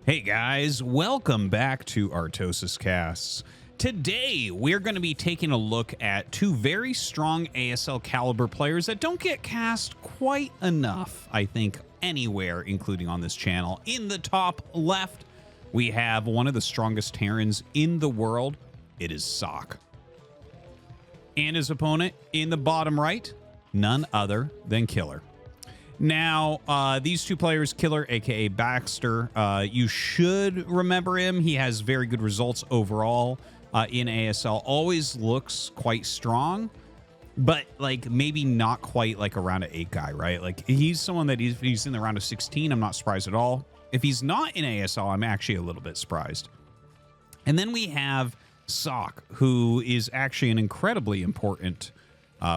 Hey guys, welcome back to ArtosisCasts. Today, we're going to be taking a look at two very strong ASL caliber players that don't get cast quite enough, I think, anywhere, including on this channel. In the top left, we have one of the strongest Terrans in the world. It is Ssak. And his opponent in the bottom right, none other than Killer. Now, these two players, Killer, aka Baxter, you should remember him. He has very good results overall in ASL. Always looks quite strong, but like maybe not quite like a round of 8 guy, right? Like he's someone that he's in the round of 16. I'm not surprised at all. If he's not in ASL, I'm actually a little bit surprised. And then we have Ssak, who is actually an incredibly important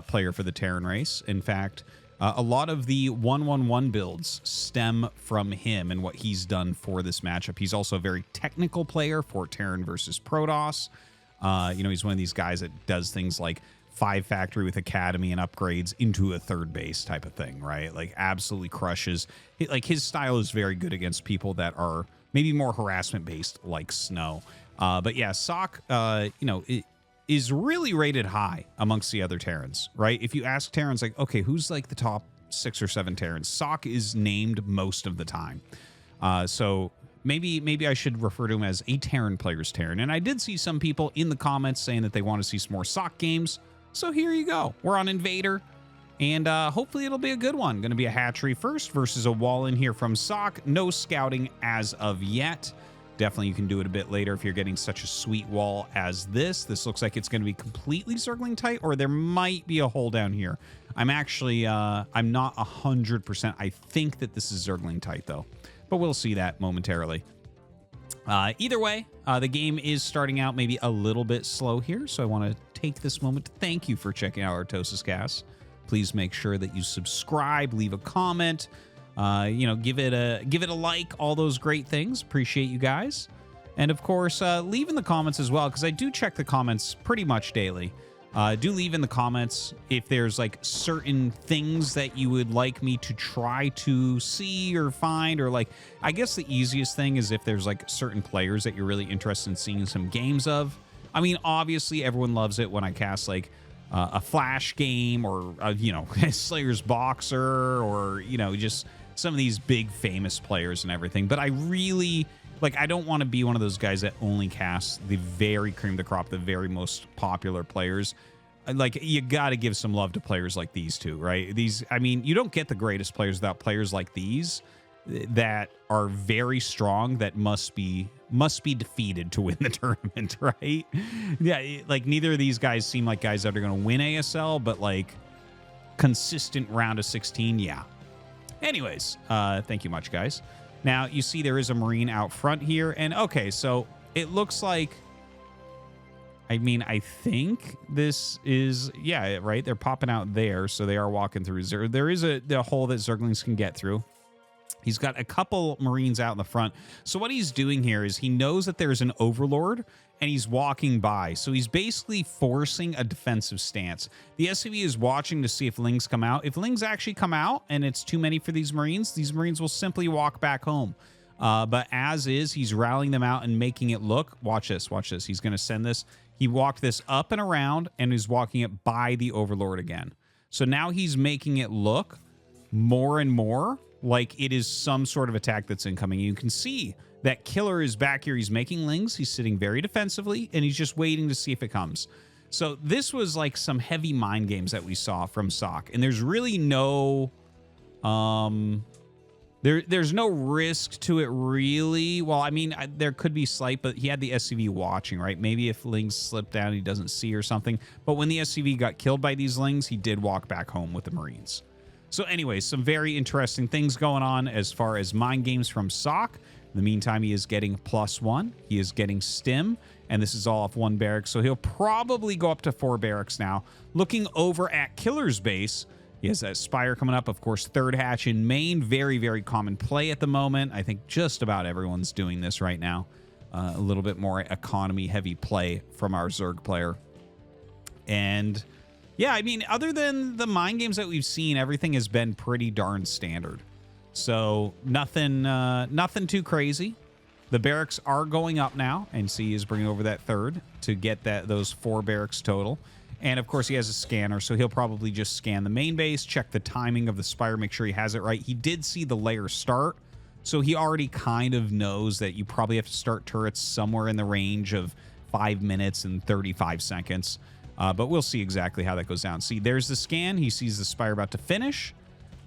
player for the Terran race. In fact, a lot of the 1-1-1 builds stem from him and what he's done for this matchup. He's also a very technical player for Terran versus Protoss. You know, he's one of these guys that does things like 5 factory with Academy and upgrades into a 3rd base type of thing, right? Like absolutely crushes. Like his style is very good against people that are maybe more harassment based like Snow. But yeah, Ssak, you know, is really rated high amongst the other Terrans, right? If you ask Terrans, like, okay, who's like the top 6 or 7 Terrans? Ssak is named most of the time. So maybe I should refer to him as a Terran player's Terran. And I did see some people in the comments saying that they want to see some more Ssak games. So here you go. We're on Invader. And hopefully it'll be a good one. Going to be a hatchery first versus a wall in here from Ssak. No scouting as of yet. Definitely you can do it a bit later if you're getting such a sweet wall as this. This looks like it's going to be completely circling tight, or there might be a hole down here. I'm actually, I'm not 100%. I think that this is circling tight, though. But we'll see that momentarily. Either way, the game is starting out maybe a little bit slow here, so I want to take this moment to thank you for checking out ArtosisCasts. Please make sure that you subscribe, leave a comment. You know, give it a like, all those great things. Appreciate you guys. And of course, leave in the comments as well, because I do check the comments pretty much daily. Do leave in the comments if there's like certain things that you would like me to try to see or find, or like, I guess the easiest thing is if there's like certain players that you're really interested in seeing some games of. I mean, obviously everyone loves it when I cast like a Flash game, or you know, Slayer's Boxer, or you know, just some of these big famous players and everything. But I really, like, I don't want to be one of those guys that only casts the very cream of the crop, the very most popular players. Like, you got to give some love to players like these two, right? These, I mean, you don't get the greatest players without players like these that are very strong, that must be defeated to win the tournament, right? Yeah, like neither of these guys seem like guys that are going to win ASL, but like consistent round of 16, yeah. Anyways, thank you much, guys. Now, you see there is a Marine out front here. And, okay, so it looks like, I mean, I think this is, yeah, right? They're popping out there, so they are walking through. There is a hole that Zerglings can get through. He's got a couple Marines out in the front. So what he's doing here is he knows that there's an Overlord, and he's walking by. So he's basically forcing a defensive stance. The SCV is watching to see if Lings come out. If Lings actually come out and it's too many for these Marines will simply walk back home. But as is, he's rallying them out and making it look. Watch this, watch this. He's going to send this. He walked this up and around and is walking it by the Overlord again. So now he's making it look more and more like it is some sort of attack that's incoming. You can see that Killer is back here. He's making Lings. He's sitting very defensively, and he's just waiting to see if it comes. So this was like some heavy mind games that we saw from Ssak, and there's really no, there's no risk to it really. Well, I mean, there could be slight, but he had the SCV watching, right? Maybe if Lings slipped down, he doesn't see or something. But when the SCV got killed by these Lings, he did walk back home with the Marines. So anyways, some very interesting things going on as far as mind games from Ssak. In the meantime, he is getting +1. He is getting stim, and this is all off 1 barracks. So he'll probably go up to 4 barracks now. Looking over at Killer's base, he has that Spire coming up. Of course, 3rd hatch in main. Very, very common play at the moment. I think just about everyone's doing this right now. A little bit more economy-heavy play from our Zerg player. And yeah, I mean, other than the mind games that we've seen, everything has been pretty darn standard. So nothing too crazy. The barracks are going up now, and see, is bringing over that third to get those 4 barracks total. And of course, he has a scanner, so he'll probably just scan the main base, check the timing of the spire, make sure he has it right. He did see the layer start, so he already kind of knows that you probably have to start turrets somewhere in the range of 5 minutes and 35 seconds. But we'll see exactly how that goes down. See, there's the scan. He sees the spire about to finish.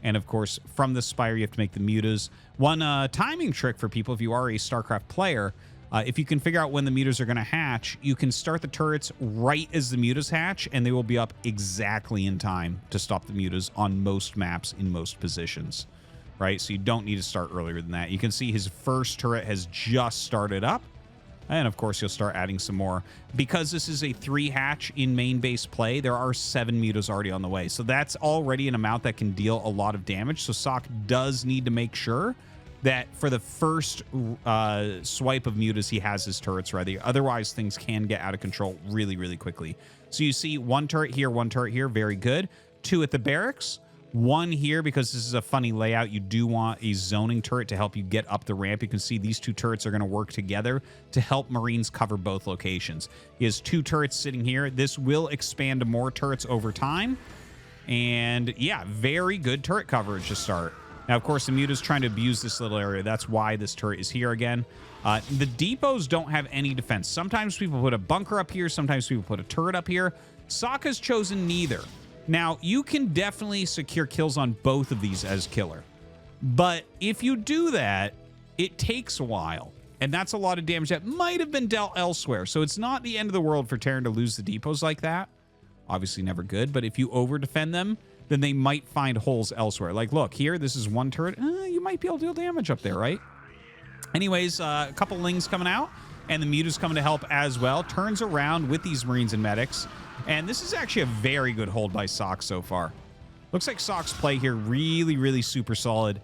And of course, from the spire, you have to make the mutas. One timing trick for people, if you are a StarCraft player, if you can figure out when the mutas are going to hatch, you can start the turrets right as the mutas hatch, and they will be up exactly in time to stop the mutas on most maps in most positions, right? So you don't need to start earlier than that. You can see his first turret has just started up. And of course, you'll start adding some more. Because this is a 3 hatch in main base play, there are 7 mutas already on the way. So that's already an amount that can deal a lot of damage. So Ssak does need to make sure that for the first swipe of mutas, he has his turrets ready. Otherwise, things can get out of control really, really quickly. So you see 1 turret here, 1 turret here. Very good. 2 at the barracks. 1 here, because this is a funny layout. You do want a zoning turret to help you get up the ramp. You can see these 2 turrets are going to work together to help Marines cover both locations. He has 2 turrets sitting here. This will expand to more turrets over time. And yeah, very good turret coverage to start. Now, of course, the muta's trying to abuse this little area. That's why this turret is here again. The depots don't have any defense. Sometimes people put a bunker up here. Sometimes people put a turret up here. Ssak has chosen neither. Now, you can definitely secure kills on both of these as killer. But if you do that, it takes a while. And that's a lot of damage that might have been dealt elsewhere. So it's not the end of the world for Terran to lose the depots like that. Obviously never good. But if you over-defend them, then they might find holes elsewhere. Like, look, here, this is 1 turret. You might be able to deal damage up there, right? Anyways, a couple Lings coming out. And the muta's coming to help as well. Turns around with these Marines and medics. And this is actually a very good hold by Ssak so far. Looks like Sakk's play here really, really super solid.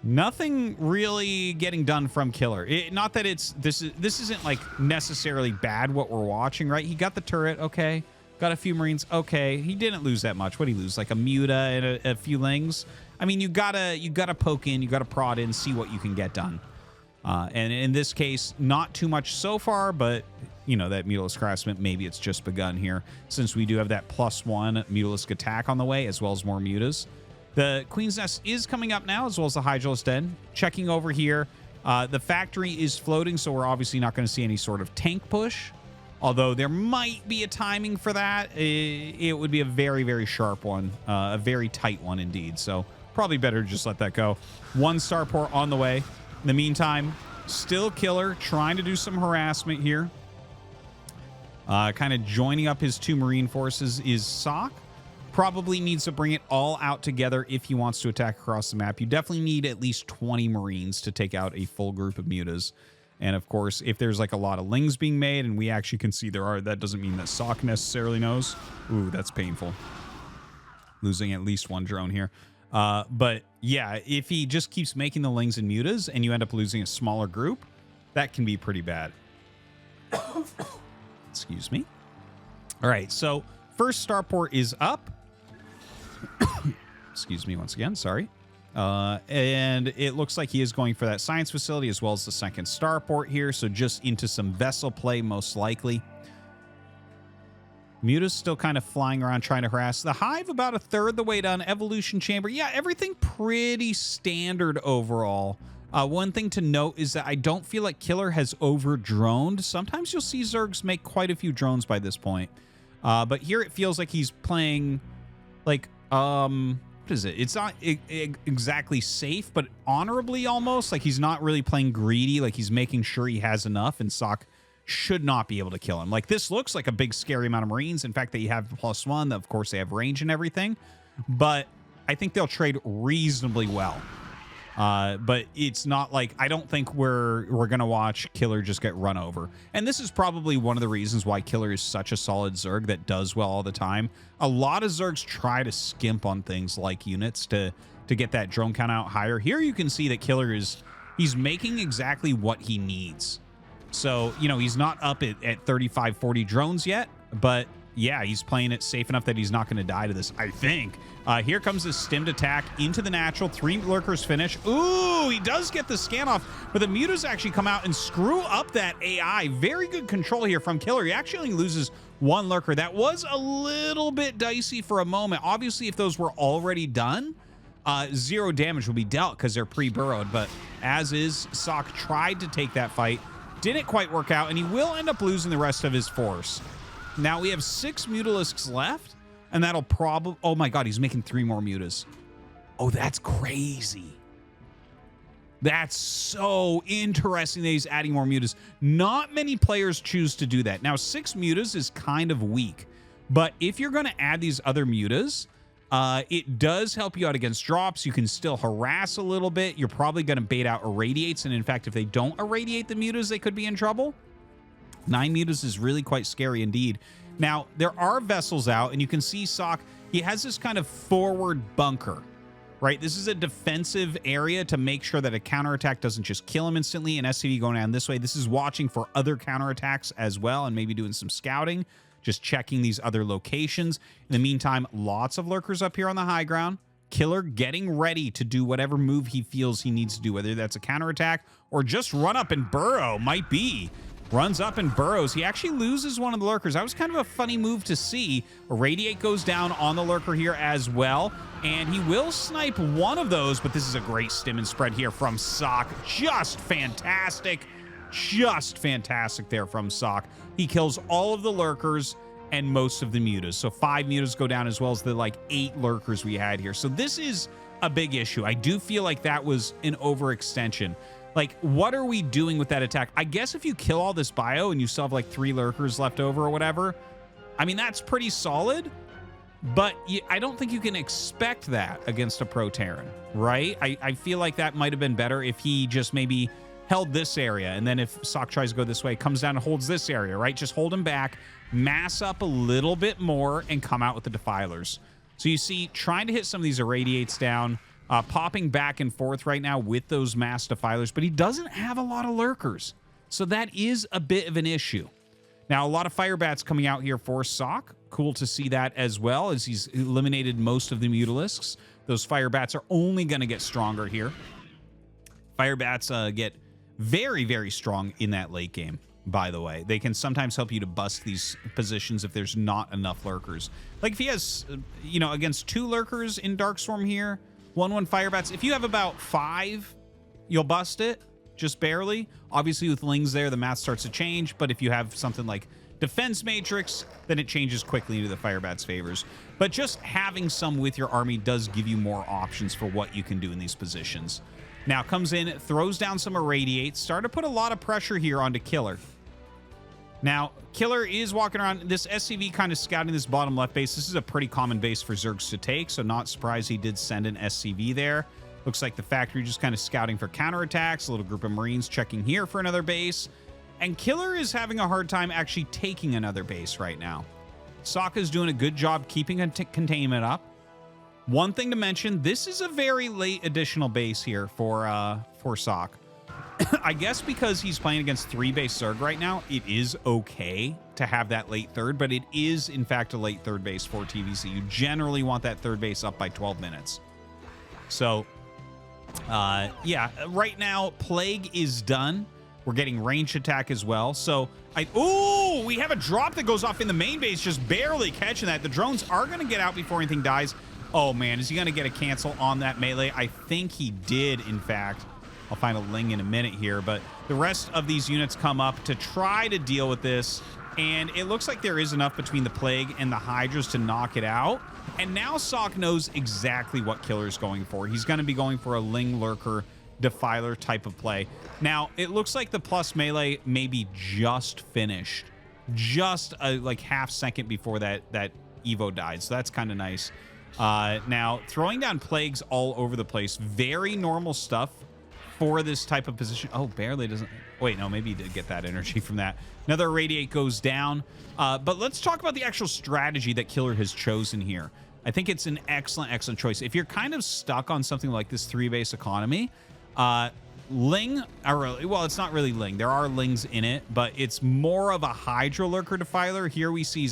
Nothing really getting done from Killer. Not that this isn't like necessarily bad what we're watching, right? He got the turret, okay. Got a few Marines, okay. He didn't lose that much. What did he lose? Like a muta and a few Lings? I mean, you gotta poke in, you gotta prod in, see what you can get done. And in this case, not too much so far, but you know, that Mutalisk Harassment, maybe it's just begun here, since we do have that +1 Mutalisk attack on the way, as well as more mutas. The Queen's Nest is coming up now, as well as the Hydralisk Den. Checking over here, the factory is floating, so we're obviously not going to see any sort of tank push, although there might be a timing for that. It would be a very, very sharp one, a very tight one indeed, so probably better to just let that go. 1 starport on the way. In the meantime, still Killer, trying to do some harassment here. Kind of joining up his 2 Marine forces is Ssak. Probably needs to bring it all out together if he wants to attack across the map. You definitely need at least 20 Marines to take out a full group of mutas. And of course, if there's like a lot of Lings being made, and we actually can see there are, that doesn't mean that Ssak necessarily knows. Ooh, that's painful. Losing at least 1 drone here. But yeah, if he just keeps making the Lings and mutas and you end up losing a smaller group, that can be pretty bad. Excuse me. All right, so first starport is up. Excuse me once again, sorry. And it looks like he is going for that science facility as well as the second starport here, so just into some vessel play most likely. Muta's still kind of flying around trying to harass. The Hive about 1/3 the way done. Evolution Chamber, yeah, everything pretty standard overall. One thing to note is that I don't feel like Killer has over-droned. Sometimes you'll see Zergs make quite a few drones by this point. But here it feels like he's playing, like, what is it? It's not exactly safe, but honorably almost. Like, he's not really playing greedy. Like, he's making sure he has enough, and Ssak should not be able to kill him. Like, this looks like a big, scary amount of Marines. In fact, that you have +1. Of course, they have range and everything. But I think they'll trade reasonably well. But it's not like, I don't think we're gonna watch Killer just get run over. And this is probably one of the reasons why Killer is such a solid Zerg that does well all the time. A lot of Zergs try to skimp on things like units to get that drone count out higher. Here you can see that Killer he's making exactly what he needs. So, you know, he's not up at 35, 40 drones yet, but yeah, he's playing it safe enough that he's not going to die to this, I think. Here comes the stimmed attack into the natural. 3 lurkers finish. Ooh, he does get the scan off, but the mutas actually come out and screw up that AI. Very good control here from Killer. He actually only loses 1 lurker. That was a little bit dicey for a moment. Obviously, if those were already done, 0 damage will be dealt because they're pre-burrowed, but as is, Ssak tried to take that fight. Didn't quite work out, and he will end up losing the rest of his force. Now we have 6 mutalisks left, and that'll probably... Oh my god, he's making 3 more mutas. Oh, that's crazy. That's so interesting that he's adding more mutas. Not many players choose to do that. Now, 6 mutas is kind of weak, but if you're going to add these other mutas, it does help you out against drops. You can still harass a little bit. You're probably going to bait out irradiates, and in fact, if they don't irradiate the mutas, they could be in trouble. 9 mutas is really quite scary indeed. Now, there are vessels out, and you can see Ssak, he has this kind of forward bunker, right? This is a defensive area to make sure that a counterattack doesn't just kill him instantly. An SCV going down this way. This is watching for other counterattacks as well, and maybe doing some scouting, just checking these other locations. In the meantime, lots of lurkers up here on the high ground. Killer getting ready to do whatever move he feels he needs to do, whether that's a counterattack or just run up and burrow, might be. Runs up and burrows. He actually loses one of the lurkers. That was kind of a funny move to see. Irradiate goes down on the lurker here as well, and he will snipe one of those, but this is a great stim and spread here from Ssak. Just fantastic. Just fantastic there from Ssak. He kills all of the lurkers and most of the mutas. So 5 mutas go down as well as the like 8 lurkers we had here. So this is a big issue. I do feel like that was an overextension. Like, what are we doing with that attack? I guess if you kill all this bio and you still have like 3 lurkers left over or whatever, I mean, that's pretty solid, but I don't think you can expect that against a pro Terran, right? I feel like that might have been better if he just maybe held this area, and then if Ssak tries to go this way, comes down and holds this area, right? Just hold him back, mass up a little bit more, and come out with the Defilers. So you see, trying to hit some of these irradiates down, popping back and forth right now with those mass Defilers, but he doesn't have a lot of lurkers. So that is a bit of an issue. Now, a lot of fire bats coming out here for Ssak. Cool to see that as well, as he's eliminated most of the mutalisks. Those fire bats are only going to get stronger here. Fire bats get very, very strong in that late game, by the way. They can sometimes help you to bust these positions if there's not enough lurkers. Like if he has, you know, against 2 lurkers in Darkstorm here, 1/1 fire bats. If you have about 5, you'll bust it, just barely. Obviously, with Lings there, the math starts to change. But if you have something like Defense Matrix, then it changes quickly into the fire bats' favors. But just having some with your army does give you more options for what you can do in these positions. Now comes in, throws down some irradiates, start to put a lot of pressure here onto Killer. Now, Killer is walking around this SCV kind of scouting this bottom left base. This is a pretty common base for Zergs to take, so not surprised he did send an SCV there. Looks like the factory just kind of scouting for counterattacks. A little group of Marines checking here for another base. And Killer is having a hard time actually taking another base right now. Ssak is doing a good job keeping containment up. One thing to mention, this is a very late additional base here for Ssak. I guess because he's playing against 3-base Zerg right now, it is okay to have that late third, but it is, in fact, a late third base for TVC. You generally want that third base up by 12 minutes. So, yeah, right now, Plague is done. We're getting ranged attack as well. So, ooh, we have a drop that goes off in the main base, just barely catching that. The drones are going to get out before anything dies. Oh, man, is he going to get a cancel on that melee? I think he did, in fact. I'll find a Ling in a minute here, but the rest of these units come up to try to deal with this, and it looks like there is enough between the Plague and the Hydras to knock it out. And now Ssak knows exactly what Killer's going for. He's going to be going for a Ling Lurker Defiler type of play. Now, it looks like the plus melee may be just finished. Just like half second before that Evo died, so that's kind of nice. Now, throwing down Plagues all over the place. Very normal stuff for this type of position. Oh, barely doesn't... Wait, no, maybe he did get that energy from that. Another Irradiate goes down. But let's talk about the actual strategy that Killer has chosen here. I think it's an excellent, excellent choice. If you're kind of stuck on something like this 3-base economy, Ling... well, it's not really Ling. There are Lings in it, but it's more of a Hydra Lurker Defiler. Here we see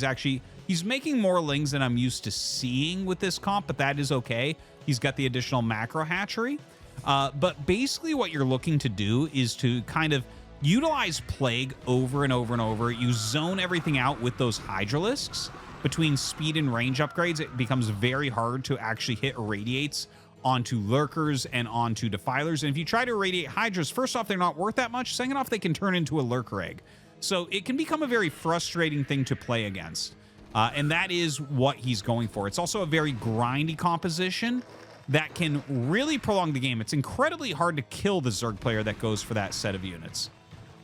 he's He's making more lings than I'm used to seeing with this comp, but that is okay. He's got the additional macro hatchery. But basically what you're looking to do is to kind of utilize Plague over and over and over. You zone everything out with those Hydralisks. Between speed and range upgrades, it becomes very hard to actually hit irradiates onto Lurkers and onto Defilers. And if you try to irradiate Hydras, first off, they're not worth that much. Second off, they can turn into a Lurker egg. So it can become a very frustrating thing to play against. And that is what he's going for. It's also a very grindy composition that can really prolong the game. It's incredibly hard to kill the Zerg player that goes for that set of units.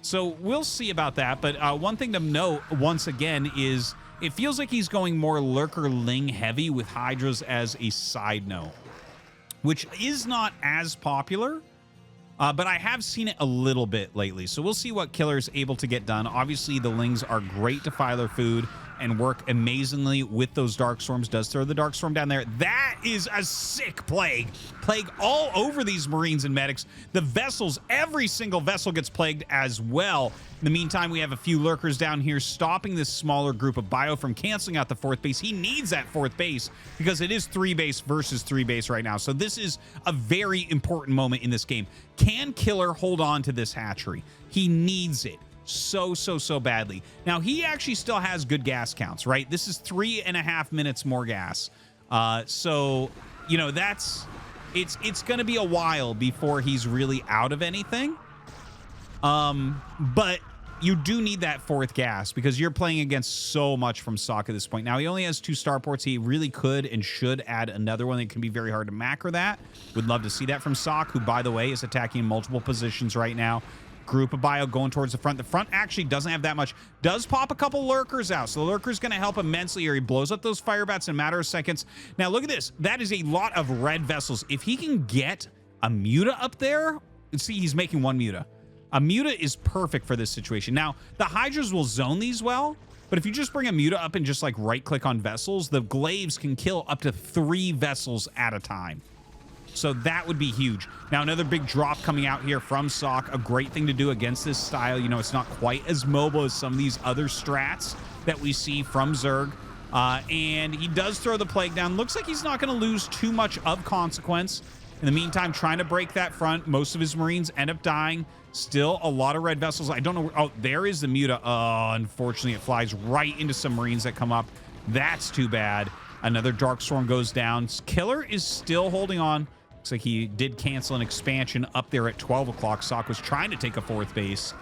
So we'll see about that. But one thing to note, once again, is it feels like he's going more Lurker Ling heavy with Hydras as a side note, which is not as popular, but I have seen it a little bit lately. So we'll see what Killer is able to get done. Obviously, the Lings are great Defiler food and work amazingly with those Dark Storms. Does throw the Dark Storm down there. That is a sick Plague. Plague all over these Marines and Medics. The vessels, every single vessel gets plagued as well. In the meantime, we have a few Lurkers down here stopping this smaller group of Bio from canceling out the 4th base. He needs that 4th base because it is 3 base versus 3 base right now. So this is a very important moment in this game. Can Killer hold on to this hatchery? He needs it so badly. Now, he actually still has good gas counts, right? This is 3.5 minutes more gas. So, you know, it's going to be a while before he's really out of anything. But you do need that 4th gas because you're playing against so much from Ssak at this point. Now, he only has 2 starports. He really could and should add another one. It can be very hard to macro that. Would love to see that from Ssak, who, by the way, is attacking multiple positions right now. Group of Bio going towards the front. The front actually doesn't have that much. Does pop a couple Lurkers out. So the Lurker's going to help immensely, or he blows up those fire bats in a matter of seconds. Now, look at this. That is a lot of red vessels. If he can get a muta up there, see, he's making 1 muta. A muta is perfect for this situation. Now, the Hydras will zone these well, but if you just bring a muta up and just like right-click on vessels, the glaives can kill up to 3 vessels at a time. So that would be huge. Now, another big drop coming out here from Ssak. A great thing to do against this style. You know, it's not quite as mobile as some of these other strats that we see from Zerg. And he does throw the Plague down. Looks like he's not going to lose too much of consequence. In the meantime, trying to break that front. Most of his Marines end up dying. Still a lot of red vessels. I don't know. Oh, there is the muta. Oh, unfortunately, it flies right into some Marines that come up. That's too bad. Another Dark Storm goes down. Killer is still holding on. Looks like he did cancel an expansion up there at 12 o'clock. Ssak was trying to take a 4th base.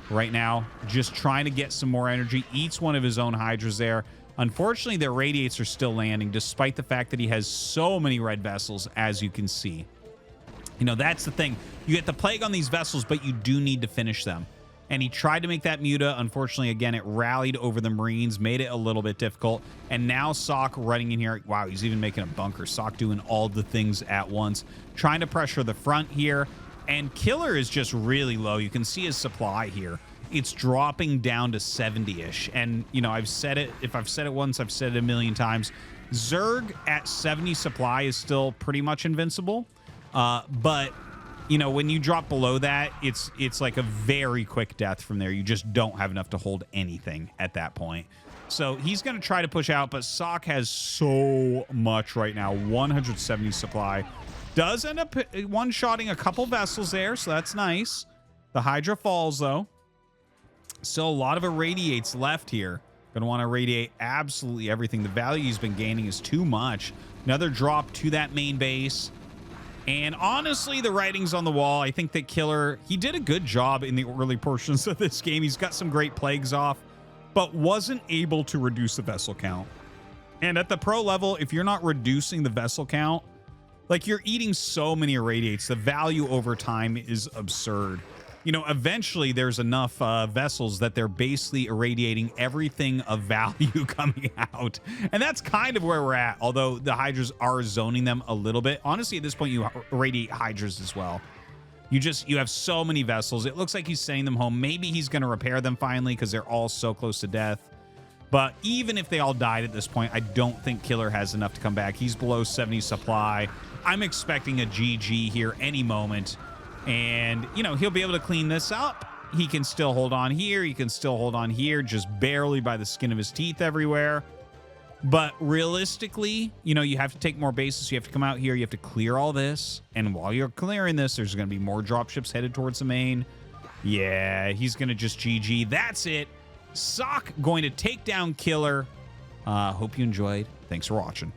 Right now, just trying to get some more energy. Eats one of his own Hydras there. Unfortunately, their radiates are still landing, despite the fact that he has so many red vessels, as you can see. You know, that's the thing. You get the Plague on these vessels, but you do need to finish them. And he tried to make that muta. Unfortunately, again, it rallied over the Marines, made it a little bit difficult. And now Ssak running in here. Wow, he's even making a bunker. Ssak doing all the things at once. Trying to pressure the front here. And Killer is just really low. You can see his supply here. It's dropping down to 70-ish. And, you know, I've said it. If I've said it once, I've said it a million times. Zerg at 70 supply is still pretty much invincible. But... you know, when you drop below that, it's like a very quick death from there. You just don't have enough to hold anything at that point. So he's going to try to push out, but Ssak has so much right now. 170 supply. Does end up one-shotting a couple vessels there, so that's nice. The Hydra falls, though. Still a lot of irradiates left here. Going to want to irradiate absolutely everything. The value he's been gaining is too much. Another drop to that main base. And honestly, the writing's on the wall. I think that Killer, he did a good job in the early portions of this game. He's got some great plagues off, but wasn't able to reduce the vessel count. And at the pro level, if you're not reducing the vessel count, like you're eating so many irradiates, the value over time is absurd. You know, eventually there's enough vessels that they're basically irradiating everything of value coming out. And that's kind of where we're at, although the Hydras are zoning them a little bit. Honestly, at this point, you irradiate Hydras as well. You have so many vessels. It looks like he's sending them home. Maybe he's going to repair them finally because they're all so close to death. But even if they all died at this point, I don't think Killer has enough to come back. He's below 70 supply. I'm expecting a GG here any moment. And, you know, he'll be able to clean this up. He can still hold on here. He can still hold on here, just barely by the skin of his teeth everywhere. But realistically, you know, you have to take more bases. You have to come out here. You have to clear all this. And while you're clearing this, there's going to be more dropships headed towards the main. Yeah, he's going to just GG. That's it. Ssak going to take down Killer. Hope you enjoyed. Thanks for watching.